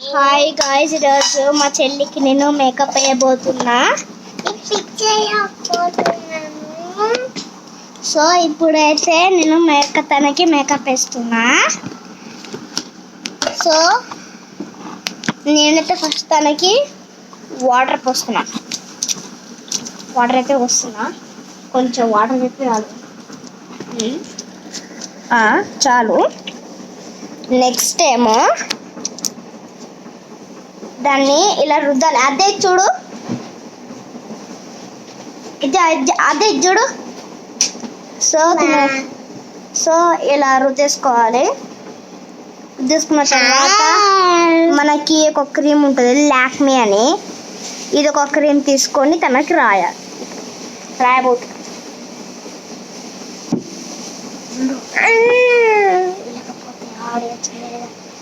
Hi guys, ఈరోజు మా చెల్లికి నేను మేకప్ వేయబోతున్నా. సో ఇప్పుడైతే నేను తనకి మేకప్ వేస్తున్నా. సో నేనైతే ఫస్ట్ తనకి వాటర్ పోస్తున్నా. వాటర్ అయితే వస్తున్నా, కొంచెం వాటర్ అయితే చాలు. నెక్స్ట్ ఏమో దాన్ని ఇలా రుద్దాలి. అదే చూడు, అదే చూడు. సో ఇలా రుద్దేసుకోవాలి. రుద్దేసుకున్న తర్వాత మనకి ఒక క్రీమ్ ఉంటుంది, లాక్మీ అని. ఇది ఒక క్రీమ్ తీసుకొని తనకి రాయబోతుంది.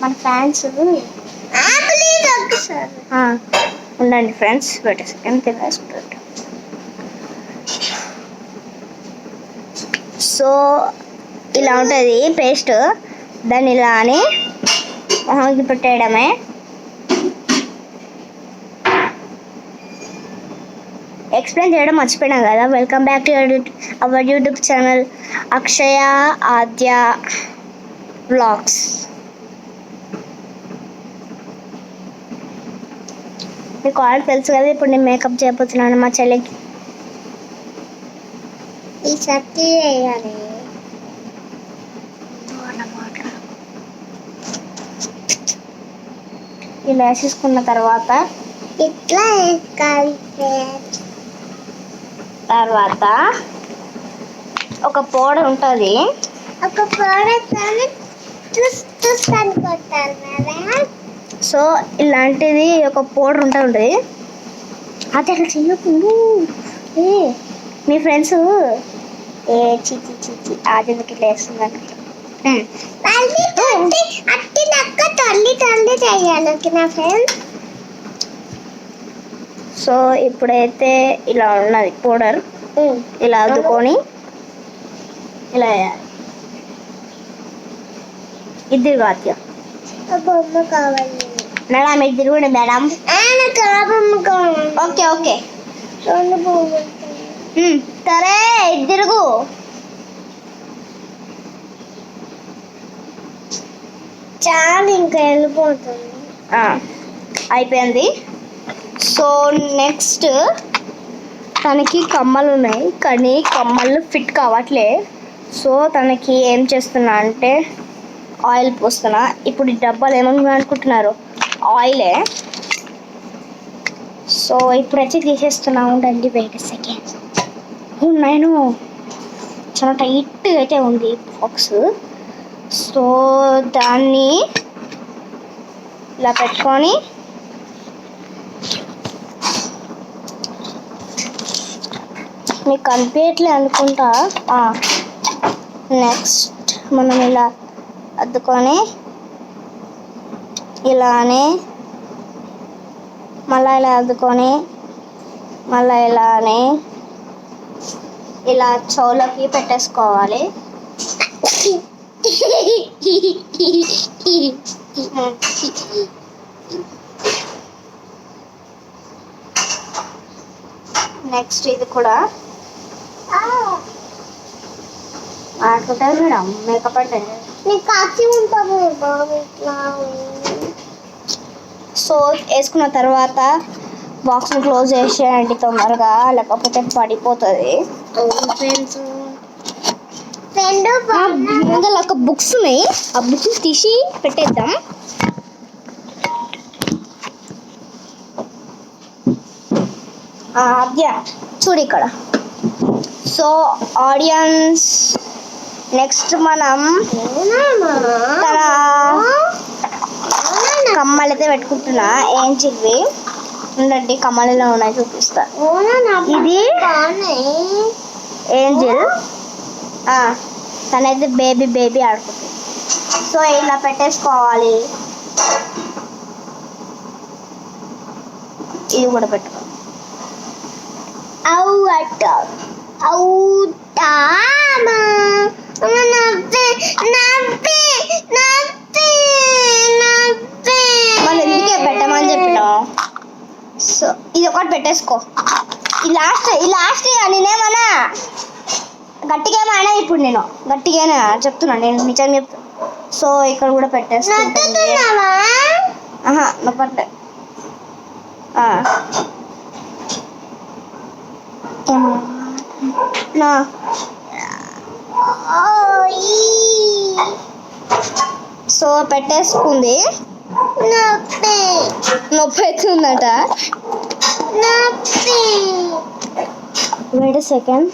మన ఫ్యాన్స్ ఉండండి ఫ్రెండ్స్, వెయిట్ ఎ సెకండ్ తినేసుకుంటారు. సో ఇలా ఉంటుంది పేస్ట్. దాన్ని ఇలా అని మొహంకి పెట్టేయడమే. ఎక్స్ప్లెయిన్ చేయడం మర్చిపోయినా కదా. Welcome back to our YouTube channel Akshaya Aadya vlogs. మీకు ఆల్రెడీ తెలుసు కదా. ఇప్పుడు నేను మేకప్ చేయబోతున్నాను మా చెల్లికి. ఈ సత్తి వేయాలి. ఇలా వేసేసుకున్న తర్వాత ఇట్లా వేసుకోవాలి. తర్వాత ఒక పౌడర్ ఉంటుంది. ఒక పౌడర్ సో ఇలాంటిది ఒక పౌడర్ ఉంటుంది. అది అట్లా చెయ్యకుండా మీ ఫ్రెండ్స్ అది ఎందుకు ఇట్లా వేస్తుందని సో ఇప్పుడైతే ఇలా ఉన్నది పౌడర్. ఇలా అద్దుకొని ఇలా వేయాలి. ఇద్దరు కాదు, బొమ్మ కావాలి మేడం. మీరు తిరుగుండి మేడం. ఓకే ఓకే సరే, తిరుగు. చాలా ఇంకా వెళ్ళిపోతుంది. అయిపోయింది. సో నెక్స్ట్ తనకి కమ్మలు ఉన్నాయి, కానీ కమ్మలు ఫిట్ కావట్లే. సో తనకి ఏం చేస్తున్నా అంటే ఆయిల్ పోస్తున్నా. ఇప్పుడు ఈ డబ్బాలు ఏమన్నా అనుకుంటున్నారు, ఆయిలే. సో ఇప్పుడైతే తీసేస్తున్నా. ఉండండి, వెయిట్ సెకండ్. నేను చాలా టైట్ అయితే ఉంది బాక్స్. సో దాన్ని ఇలా పెట్టుకొని మీకు కనిపించట్లే అనుకుంటా. నెక్స్ట్ మనం ఇలా అద్దుకొని ఇలానే మళ్ళీ ఇలా అద్దుకొని మళ్ళీ ఇలానే ఇలా చెవులకి పెట్టేసుకోవాలి. నెక్స్ట్ ఇది కూడా ఆడుకుంటారు మేడం. మేకప్ అంటే సో వేసుకున్న తర్వాత బాక్స్ని క్లోజ్ చేసేయండి తొందరగా, లేకపోతే పడిపోతుంది. ముందర ఒక బుక్స్ ఉన్నాయి, ఆ బుక్స్ తీసి పెట్టేద్దాం. అద్య చూడు ఇక్కడ. సో ఆడియన్స్, నెక్స్ట్ మనం తన కమ్మలు అయితే పెట్టుకుంటున్నా. ఏం చివి ఉండండి, కమ్మలలో ఉన్నాయి చూపిస్తా. ఇది ఏంజిల్. తనైతే బేబీ ఆడుకుంటుంది. సో ఇలా పెట్టేసుకోవాలి. ఇది కూడా పెట్టుకో. మన ఎందుకే ఒకటి పెట్టేసుకో. ఈ లాస్ట్ నేనేమన్నా గట్టిగా ఏమైనా ఇప్పుడు నేను గట్టిగానే చెప్తున్నా, నేను నిజం చెప్తా. సో ఇక్కడ కూడా పెట్టేసుకుంటున్నావా? నొప్పట్లే. నా సో పెట్టేసుకుంది. నొప్పి అవుతుందట. Wait second.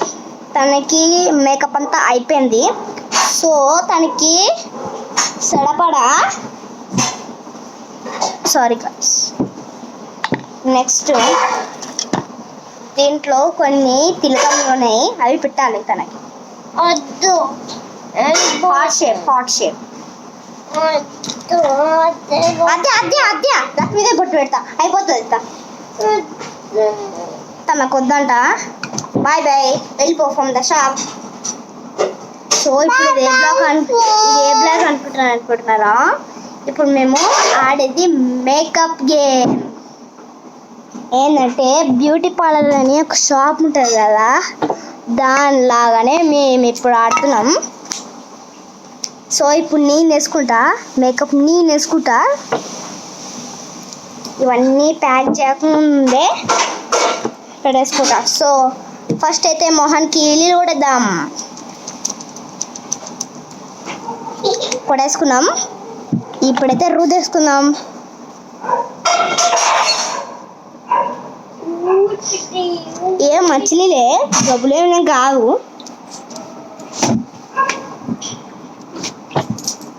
తనకి మేకప్ అంతా అయిపోయింది. సో తనకి సడపడా సారీ గైస్. నెక్స్ట్ దీంట్లో కొన్ని తిలకలు ఉన్నాయి, అవి పెట్టాలి తనకి. వద్దు, హార్ట్ షేప్ అదే దాని మీదే బొట్టు పెడతా, అయిపోతుంది. తనకు వద్దంట. బాయ్ వెళ్ళిపో ఫ్రమ్ ద షాప్. సో ఇప్పుడు ఇది ఏ బ్లాక్ అనుకుంటున్నారా? ఇప్పుడు మేము ఆడేది మేకప్ గేమ్. ఏంటంటే బ్యూటీ పార్లర్ అని ఒక షాప్ ఉంటుంది కదా, దానిలాగానే మేము ఇప్పుడు ఆడుతున్నాం. సో ఇప్పుడు నేను వేసుకుంటా మేకప్, నేను వేసుకుంటా. ఇవన్నీ ప్యాక్ చేయకముందే పెట్టేసుకుంటా. సో ఫస్ట్ అయితే మొహానికి ఇల్లు కొడేసుకున్నాం. ఇప్పుడైతే రుద్దేసుకుందాం. ఏం మచ్చిలీలే, జబ్బులేమైనా కావు.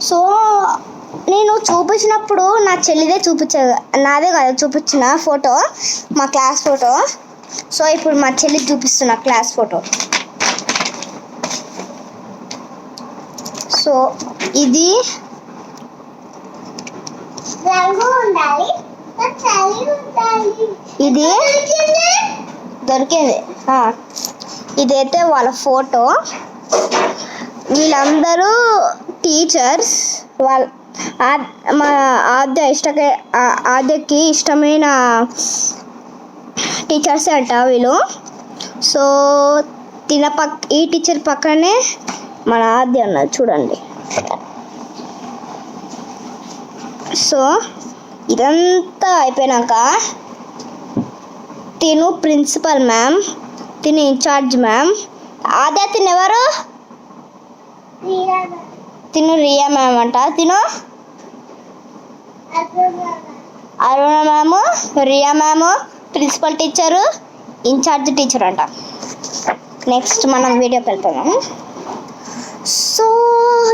సో నేను చూపించినప్పుడు నా చెల్లిదే నాదే కాదు చూపించిన ఫోటో, మా క్లాస్ ఫోటో. సో ఇప్పుడు మా చెల్లికి చూపిస్తున్నా క్లాస్ ఫోటో. సో ఇది ఇది దొరికేది. ఇదైతే వాళ్ళ ఫోటో. వీళ్ళందరూ టీచర్స్. మా ఆద్యకి ఇష్టమైన టీచర్స్ అంట వీళ్ళు. సో ఈ టీచర్ పక్కనే మన ఆద్య ఉన్నది చూడండి. సో ఇదంతా అయిపోయినాక తిను ప్రిన్సిపల్ మ్యామ్, తిను ఇన్ఛార్జ్ మ్యామ్. ఆద్య తినెవరు? తిను రియా మ్యామ్ అంట. తిను Aruna ma'am, Riya ma'am principal teacher, incharge teacher అంట. నెక్స్ట్ మనం వీడియోకి వెళ్తున్నాం. సో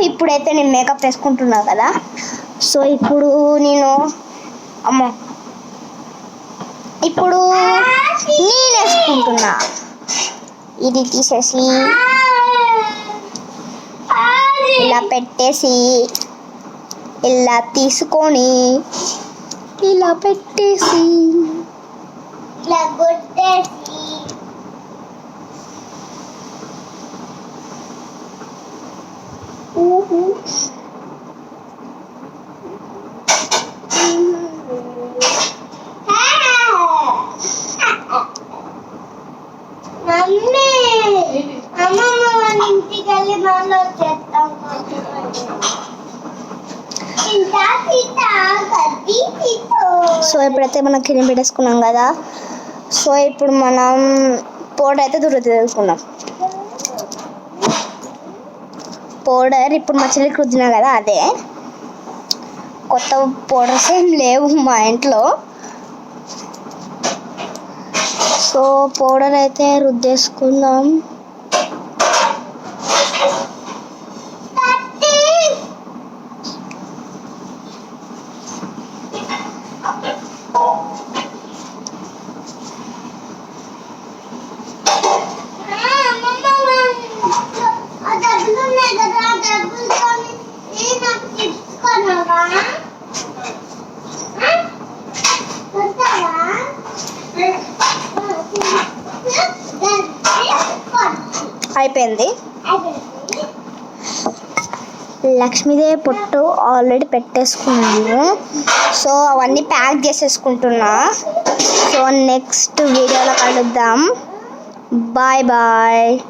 ఇప్పుడైతే నేను మేకప్ వేసుకుంటున్నా కదా. సో ఇప్పుడు నేను నేను వేసుకుంటున్నా. ఇది తీసేసి ఇలా పెట్టేసి ఇలా తీసుకొని ఇలా పెట్టేసి ఇలా కొట్టేసి సో ఇప్పుడైతే మనం కింద పెట్టేసుకున్నాం కదా. సో ఇప్పుడు మనం పౌడర్ అయితే తెలుసుకున్నాం. పౌడర్ ఇప్పుడు మా చెల్లికి రుద్దినా కదా, అదే. కొత్త పౌడర్స్ ఏం లేవు మా ఇంట్లో. సో పౌడర్ అయితే రుద్దేసుకుందాం. అయిపోయింది. లక్ష్మీదేవి పొట్టు ఆల్రెడీ పెట్టేసుకున్నాను. సో అవన్నీ ప్యాక్ చేసేసుకుంటున్నా. సో నెక్స్ట్ వీడియోలో కలుద్దాం. Bye bye.